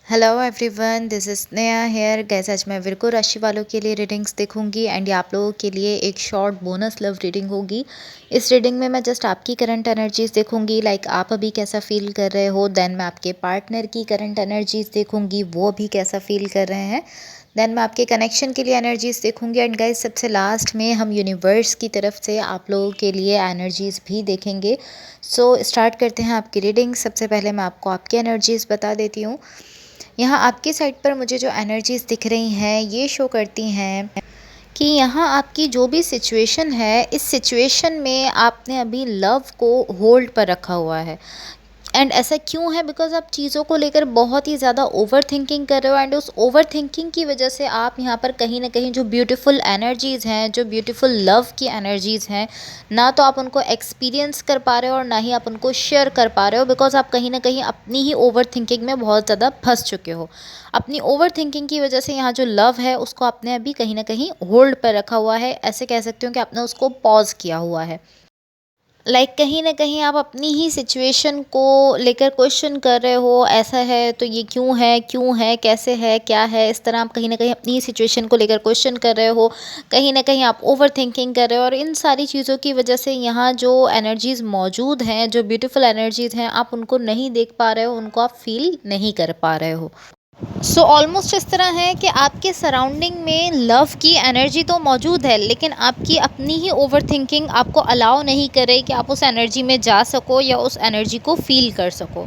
Hello everyone, this is Sneha here. Guys आज मैं विर्को राशि वालों के लिए रीडिंग्स देखूंगी एंड ये आप लोगों के लिए एक शॉर्ट बोनस लव रीडिंग होगी। इस रीडिंग में मैं जस्ट आपकी करंट एनर्जीज देखूंगी, लाइक आप अभी कैसा फील कर रहे हो। देन मैं आपके पार्टनर की करंट एनर्जीज देखूंगी, वो अभी कैसा फील कर रहे हैं। देन मैं आपके कनेक्शन के लिए एनर्जीज देखूंगी एंड गाइस सबसे लास्ट में हम यूनिवर्स की तरफ से आप लोगों के लिए एनर्जीज भी देखेंगे। सो स्टार्ट करते हैं आपकी रीडिंग। सबसे पहले मैं आपको आपकी एनर्जीज बता देती हूँ। यहाँ आपकी साइड पर मुझे जो एनर्जीज़ दिख रही हैं ये शो करती हैं कि यहाँ आपकी जो भी सिचुएशन है, इस सिचुएशन में आपने अभी लव को होल्ड पर रखा हुआ है। एंड ऐसा क्यों है? बिकॉज आप चीज़ों को लेकर बहुत ही ज़्यादा ओवर थिंकिंग कर रहे हो एंड उस ओवर थिंकिंग की वजह से आप यहाँ पर कहीं ना कहीं जो ब्यूटीफुल एनर्जीज़ हैं, जो ब्यूटीफुल लव की एनर्जीज़ हैं, ना तो आप उनको एक्सपीरियंस कर पा रहे हो और ना ही आप उनको शेयर कर पा रहे हो। बिकॉज आप कहीं ना कहीं अपनी ही ओवर थिंकिंग में बहुत ज़्यादा फंस चुके हो। अपनी ओवर थिंकिंग की वजह से यहाँ जो लव है उसको आपने अभी कहीं ना कहीं होल्ड पर रखा हुआ है। ऐसे कह सकते हो कि आपने उसको पॉज किया हुआ है। कहीं न कहीं आप अपनी ही सिचुएशन को लेकर क्वेश्चन कर रहे हो, ऐसा है तो ये क्यों है, कैसे है, क्या है? इस तरह आप कहीं न कहीं अपनी ही सिचुएशन को लेकर क्वेश्चन कर रहे हो। कहीं न कहीं आप ओवरथिंकिंग कर रहे हो और इन सारी चीज़ों की वजह से यहाँ जो एनर्जीज़ मौजूद हैं, जो ब्यूटीफुल एनर्जीज़ हैं, आप उनको नहीं देख पा रहे हो, उनको आप फ़ील नहीं कर पा रहे हो। सो ऑलमोस्ट इस तरह है कि आपके सराउंडिंग में लव की एनर्जी तो मौजूद है, लेकिन आपकी अपनी ही ओवर थिंकिंग आपको अलाउ नहीं कर रही कि आप उस एनर्जी में जा सको या उस एनर्जी को फील कर सको।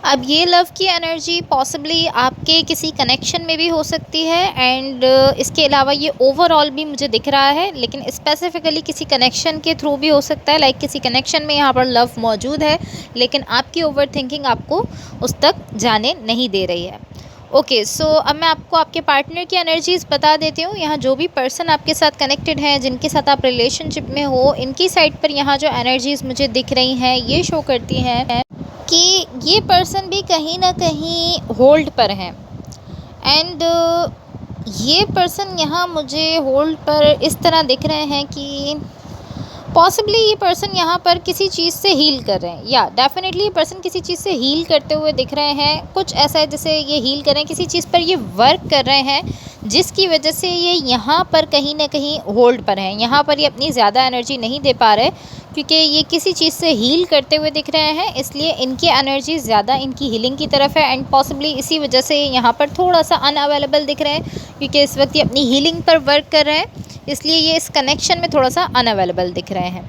अब ये लव की एनर्जी पॉसिबली आपके किसी कनेक्शन में भी हो सकती है एंड इसके अलावा ये ओवरऑल भी मुझे दिख रहा है, लेकिन स्पेसिफिकली किसी कनेक्शन के थ्रू भी हो सकता है। किसी कनेक्शन में यहाँ पर लव मौजूद है, लेकिन आपकी ओवर थिंकिंग आपको उस तक जाने नहीं दे रही है। ओके, सो अब मैं आपको आपके पार्टनर की एनर्जीज़ बता देती हूँ। यहाँ जो भी पर्सन आपके साथ कनेक्टेड हैं, जिनके साथ आप रिलेशनशिप में हो, इनकी साइड पर यहाँ जो एनर्जीज़ मुझे दिख रही हैं ये शो करती हैं कि ये पर्सन भी कहीं ना कहीं होल्ड पर हैं। एंड ये पर्सन यहाँ मुझे होल्ड पर इस तरह दिख रहे हैं कि पॉसिबली ये पर्सन यहाँ पर किसी चीज़ से हील कर रहे हैं, या डेफिनेटली ये पर्सन किसी चीज़ से हील करते हुए दिख रहे हैं। कुछ ऐसा है जैसे ये हील कर रहे हैं, किसी चीज़ पर ये वर्क कर रहे हैं, जिसकी वजह से ये यहाँ पर कहीं ना कहीं होल्ड पर हैं। यहाँ पर ये अपनी ज़्यादा एनर्जी नहीं दे पा रहे क्योंकि ये किसी चीज़ से हील करते हुए दिख रहे हैं, इसलिए इनकी एनर्जी ज़्यादा इनकी हीलिंग की तरफ है। एंड पॉसिबली इसी वजह से यहाँ पर थोड़ा सा अनअवेलेबल दिख रहे हैं, क्योंकि इस वक्त ये अपनी हीलिंग पर वर्क कर रहे हैं, इसलिए ये इस कनेक्शन में थोड़ा सा अनअवेलेबल दिख रहे हैं।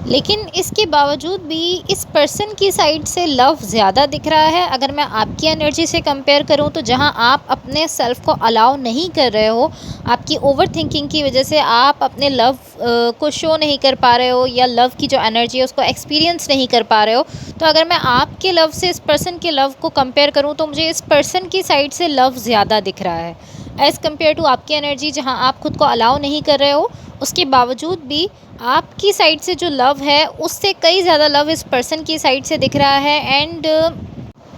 लेकिन इसके बावजूद भी इस पर्सन की साइड से लव ज़्यादा दिख रहा है। अगर मैं आपकी एनर्जी से कंपेयर करूं तो जहां आप अपने सेल्फ को अलाउ नहीं कर रहे हो, आपकी ओवर थिंकिंग की वजह से आप अपने लव को शो नहीं कर पा रहे हो या लव की जो एनर्जी है उसको एक्सपीरियंस नहीं कर पा रहे हो। तो अगर मैं आपके लव से इस पर्सन के लव को कंपेयर करूँ तो मुझे इस पर्सन की साइड से लव ज़्यादा दिख रहा है एज़ कम्पेयर टू आपकी एनर्जी, जहाँ आप खुद को अलाउ नहीं कर रहे हो। उसके बावजूद भी आपकी साइड से जो लव है उससे कई ज़्यादा लव इस पर्सन की साइड से दिख रहा है। एंड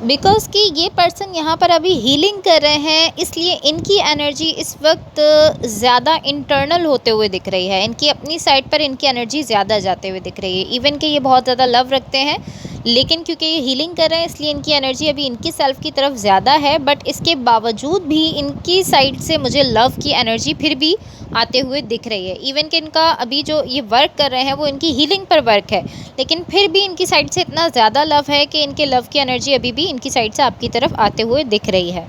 बिकॉज़ कि ये पर्सन यहाँ पर अभी हीलिंग कर रहे हैं, इसलिए इनकी एनर्जी इस वक्त ज़्यादा इंटरनल होते हुए दिख रही है। इनकी अपनी साइड पर इनकी एनर्जी ज़्यादा जाते हुए दिख रही है। इवन कि ये बहुत ज़्यादा लव रखते हैं, लेकिन क्योंकि ये हीलिंग कर रहे हैं इसलिए इनकी एनर्जी अभी इनकी सेल्फ की तरफ ज़्यादा है। बट इसके बावजूद भी इनकी साइड से मुझे लव की एनर्जी फिर भी आते हुए दिख रही है। इवन कि इनका अभी जो ये वर्क कर रहे हैं वो इनकी हीलिंग पर वर्क है, लेकिन फिर भी इनकी साइड से इतना ज़्यादा लव है कि इनके लव की एनर्जी अभी भी इनकी साइड से आपकी तरफ आते हुए दिख रही है।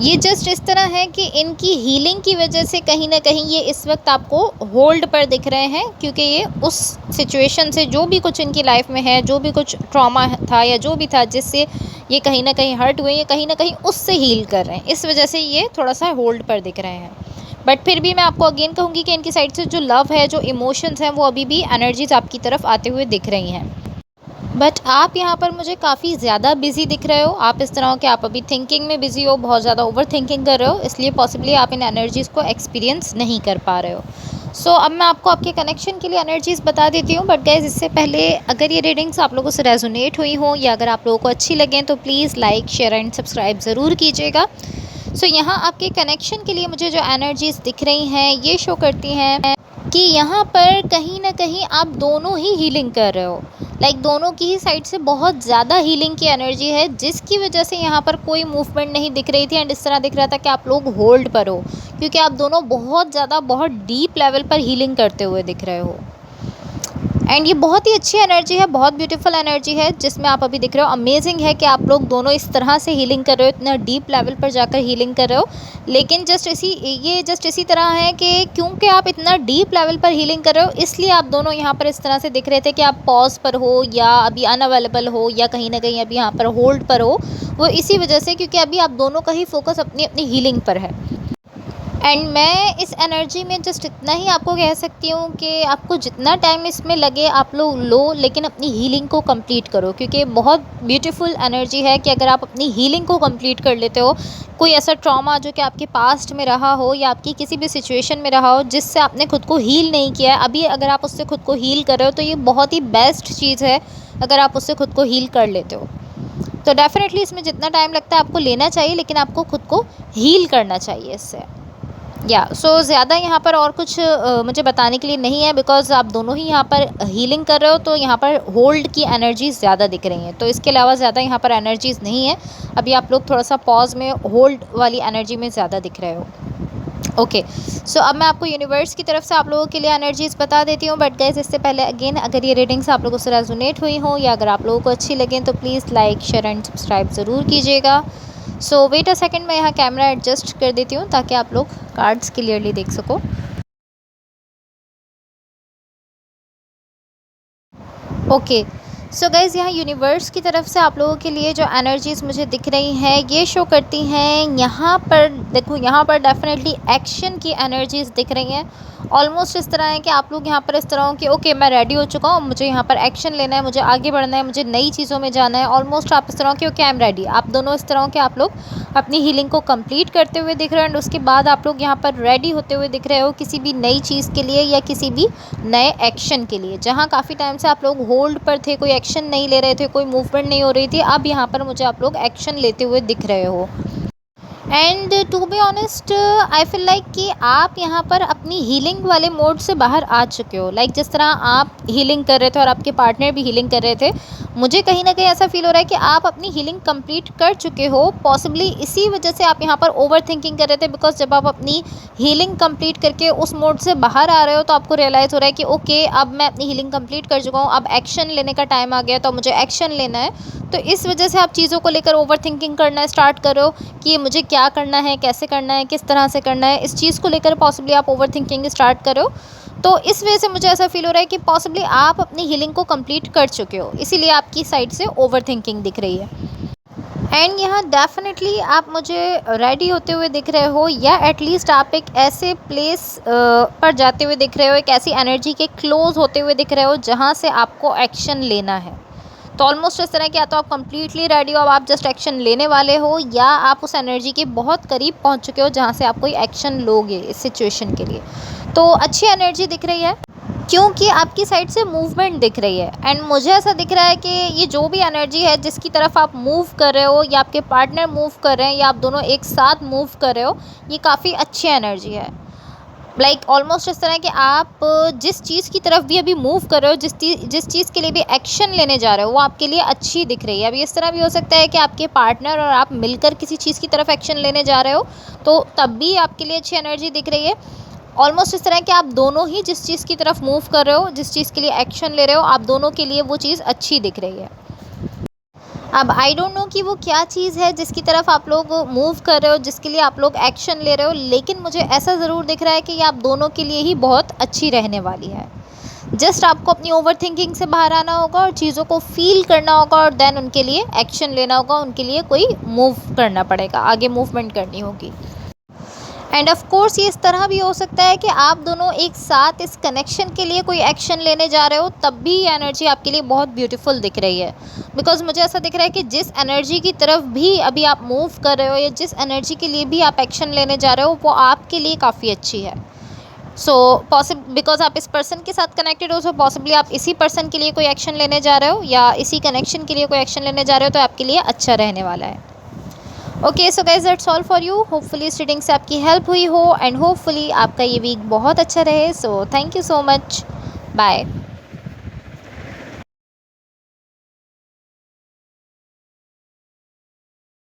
ये जस्ट इस तरह है कि इनकी हीलिंग की वजह से कहीं ना कहीं ये इस वक्त आपको होल्ड पर दिख रहे हैं, क्योंकि ये उस सिचुएशन से जो भी कुछ इनकी लाइफ में है, जो भी कुछ ट्रॉमा था या जो भी था जिससे ये कहीं ना कहीं हर्ट हुए, ये कहीं ना कहीं उससे हील कर रहे हैं। इस वजह से ये थोड़ा सा होल्ड पर दिख रहे हैं। बट फिर भी मैं आपको अगेन कहूँगी कि इनकी साइड से जो लव है, जो इमोशंस हैं, वो अभी भी एनर्जीज आपकी तरफ आते हुए दिख रही हैं। बट आप यहाँ पर मुझे काफ़ी ज़्यादा बिजी दिख रहे हो। आप इस तरह हो कि आप अभी थिंकिंग में बिजी हो, बहुत ज़्यादा ओवर थिंकिंग कर रहे हो, इसलिए पॉसिबली आप इन एनर्जीज़ को एक्सपीरियंस नहीं कर पा रहे हो। सो अब मैं आपको आपके कनेक्शन के लिए एनर्जीज़ बता देती हूँ। बट गाइज इससे पहले अगर ये रीडिंग्स आप लोगों से रेजोनेट हुई हों या अगर आप लोगों को अच्छी लगें तो please like, share and subscribe ज़रूर कीजिएगा। सो यहाँ आपके कनेक्शन के लिए मुझे जो एनर्जीज़ दिख रही हैं ये शो करती हैं कि यहाँ पर कहीं ना कहीं आप दोनों ही हीलिंग कर रहे हो। लाइक दोनों की ही साइड से बहुत ज़्यादा हीलिंग की एनर्जी है, जिसकी वजह से यहाँ पर कोई मूवमेंट नहीं दिख रही थी एंड इस तरह दिख रहा था कि आप लोग होल्ड पर हो, क्योंकि आप दोनों बहुत ज़्यादा बहुत डीप लेवल पर हीलिंग करते हुए दिख रहे हो। एंड ये बहुत ही अच्छी एनर्जी है, बहुत ब्यूटीफुल एनर्जी है जिसमें आप अभी दिख रहे हो। अमेजिंग है कि आप लोग दोनों इस तरह से हीलिंग कर रहे हो, इतना डीप लेवल पर जाकर हीलिंग कर रहे हो। लेकिन जस्ट इसी तरह है कि क्योंकि आप इतना डीप लेवल पर हीलिंग कर रहे हो, इसलिए आप दोनों यहाँ पर इस तरह से दिख रहे थे कि आप पॉज पर हो या अभी अनअवेलेबल हो या कहीं ना कहीं अभी यहाँ पर होल्ड पर हो। वो इसी वजह से, क्योंकि अभी आप दोनों का ही फोकस अपनी अपनी हीलिंग पर है। एंड मैं इस एनर्जी में जस्ट इतना ही आपको कह सकती हूँ कि आपको जितना टाइम इसमें लगे आप लोग लो, लेकिन अपनी हीलिंग को कंप्लीट करो, क्योंकि बहुत ब्यूटीफुल एनर्जी है कि अगर आप अपनी हीलिंग को कंप्लीट कर लेते हो, कोई ऐसा ट्रॉमा जो कि आपके पास्ट में रहा हो या आपकी किसी भी सिचुएशन में रहा हो जिससे आपने खुद को हील नहीं किया है, अभी अगर आप उससे खुद को हील कर रहे हो तो ये बहुत ही बेस्ट चीज़ है अगर आप उससे खुद को हील कर लेते हो। तो डेफिनेटली इसमें जितना टाइम लगता है आपको लेना चाहिए, लेकिन आपको खुद को हील करना चाहिए इससे। ज़्यादा यहाँ पर और कुछ मुझे बताने के लिए नहीं है, बिकॉज़ आप दोनों ही यहाँ पर हीलिंग कर रहे हो, तो यहाँ पर होल्ड की एनर्जीज़ ज़्यादा दिख रही हैं। तो इसके अलावा ज़्यादा यहाँ पर एनर्जीज़ नहीं है। अभी आप लोग थोड़ा सा पॉज में होल्ड वाली एनर्जी में ज़्यादा दिख रहे हो। ओके, सो अब मैं आपको यूनिवर्स की तरफ से आप लोगों के लिए एनर्जीज़ बता देती हूँ। बट गाइस, इससे पहले अगेन, अगर ये रीडिंग्स आप लोगों से रेजोनेट हुई हो या अगर आप लोगों को अच्छी लगें तो please like, share and subscribe ज़रूर कीजिएगा। सो वेट अ सेकंड, मैं यहाँ कैमरा एडजस्ट कर देती हूँ ताकि आप लोग कार्ड्स क्लियरली देख सको। ओके, सो गाइज़, यहाँ यूनिवर्स की तरफ से आप लोगों के लिए जो एनर्जीज़ मुझे दिख रही हैं ये शो करती हैं, यहाँ पर देखो, यहाँ पर डेफिनेटली एक्शन की एनर्जीज़ दिख रही हैं। ऑलमोस्ट इस तरह है कि आप लोग यहाँ पर इस तरह हो कि ओके, मैं रेडी हो चुका हूँ, मुझे यहाँ पर एक्शन लेना है, मुझे आगे बढ़ना है, मुझे नई चीज़ों में जाना है। ऑलमोस्ट आप इस तरह के ओके, आई एम रेडी। आप दोनों इस तरह के आप लोग अपनी हीलिंग को कंप्लीट करते हुए दिख रहे हो एंड उसके बाद आप लोग यहाँ पर रेडी होते हुए दिख रहे हो किसी भी नई चीज़ के लिए या किसी भी नए एक्शन के लिए। जहाँ काफ़ी टाइम से आप लोग होल्ड पर थे, कोई एक्शन नहीं ले रहे थे, कोई मूवमेंट नहीं हो रही थी, अब यहाँ पर मुझे आप लोग एक्शन लेते हुए दिख रहे हो। And to be honest, I feel like कि आप यहाँ पर अपनी हीलिंग वाले मोड से बाहर आ चुके हो। लाइक जिस तरह आप हीलिंग कर रहे थे और आपके पार्टनर भी हीलिंग कर रहे थे, मुझे कहीं ना कहीं ऐसा फील हो रहा है कि आप अपनी हीलिंग कंप्लीट कर चुके हो। पॉसिबली इसी वजह से आप यहाँ पर ओवर थिंकिंग कर रहे थे, बिकॉज जब आप अपनी हीलिंग कंप्लीट करके उस मोड से बाहर आ रहे हो तो आपको रियलाइज़ हो रहा है कि ओके, अब मैं अपनी हीलिंग कंप्लीट कर चुका हूँ, अब एक्शन लेने का टाइम आ गया, तो मुझे एक्शन लेना है। तो इस वजह से आप चीज़ों को लेकर ओवर थिंकिंग करना स्टार्ट करो कि मुझे क्या करना है, कैसे करना है, किस तरह से करना है। इस चीज़ को लेकर पॉसिबली आप ओवर थिंकिंग स्टार्ट करो। तो इस वजह से मुझे ऐसा फील हो रहा है कि पॉसिबली आप अपनी हीलिंग को कंप्लीट कर चुके हो, इसीलिए आपकी साइड से ओवर थिंकिंग दिख रही है। एंड यहाँ डेफिनेटली आप मुझे रेडी होते हुए दिख रहे हो, या एटलीस्ट आप एक ऐसे प्लेस पर जाते हुए दिख रहे हो, एक ऐसी एनर्जी के क्लोज होते हुए दिख रहे हो जहाँ से आपको एक्शन लेना है। तो ऑलमोस्ट इस तरह की, या तो आप कंप्लीटली रेडी हो, अब आप जस्ट एक्शन लेने वाले हो, या आप उस एनर्जी के बहुत करीब पहुंच चुके हो जहां से आप कोई एक्शन लोगे इस सिचुएशन के लिए। तो अच्छी एनर्जी दिख रही है क्योंकि आपकी साइड से मूवमेंट दिख रही है। एंड मुझे ऐसा दिख रहा है कि ये जो भी एनर्जी है जिसकी तरफ आप मूव कर रहे हो, या आपके पार्टनर मूव कर रहे हैं, या आप दोनों एक साथ मूव कर रहे हो, ये काफ़ी अच्छी एनर्जी है। लाइक ऑलमोस्ट इस तरह कि आप जिस चीज़ की तरफ भी अभी मूव कर रहे हो, जिस चीज़ के लिए भी एक्शन लेने जा रहे हो, वो आपके लिए अच्छी दिख रही है। अभी इस तरह भी हो सकता है कि आपके पार्टनर और आप मिलकर किसी चीज़ की तरफ एक्शन लेने जा रहे हो, तो तब भी आपके लिए अच्छी एनर्जी दिख रही है। ऑलमोस्ट इस तरह कि आप दोनों ही जिस चीज़ की तरफ मूव कर रहे हो, जिस चीज़ के लिए एक्शन ले रहे हो, आप दोनों के लिए वो चीज़ अच्छी दिख रही है। अब आई डोंट नो कि वो क्या चीज़ है जिसकी तरफ आप लोग मूव कर रहे हो, जिसके लिए आप लोग एक्शन ले रहे हो, लेकिन मुझे ऐसा ज़रूर दिख रहा है कि ये आप दोनों के लिए ही बहुत अच्छी रहने वाली है। जस्ट आपको अपनी ओवर थिंकिंग से बाहर आना होगा और चीज़ों को फील करना होगा, और देन उनके लिए एक्शन लेना होगा, उनके लिए कोई मूव करना पड़ेगा, आगे मूवमेंट करनी होगी। एंड ऑफ कोर्स ये इस तरह भी हो सकता है कि आप दोनों एक साथ इस कनेक्शन के लिए कोई एक्शन लेने जा रहे हो, तब भी ये एनर्जी आपके लिए बहुत ब्यूटीफुल दिख रही है। बिकॉज मुझे ऐसा दिख रहा है कि जिस एनर्जी की तरफ भी अभी आप मूव कर रहे हो, या जिस एनर्जी के लिए भी आप एक्शन लेने जा रहे हो, वो आपके लिए काफ़ी अच्छी है। सो बिकॉज आप इस पर्सन के साथ कनेक्टेड हो, सो पॉसिबली आप इसी पर्सन के लिए कोई एक्शन लेने जा रहे हो, या इसी कनेक्शन के लिए कोई एक्शन लेने जा रहे हो, तो आपके लिए अच्छा रहने वाला है। Okay, so guys, that's all for you. Hopefully इस रीडिंग से आपकी हेल्प हुई हो, एंड होपफुली आपका ये वीक बहुत अच्छा रहे। So thank you so much, bye.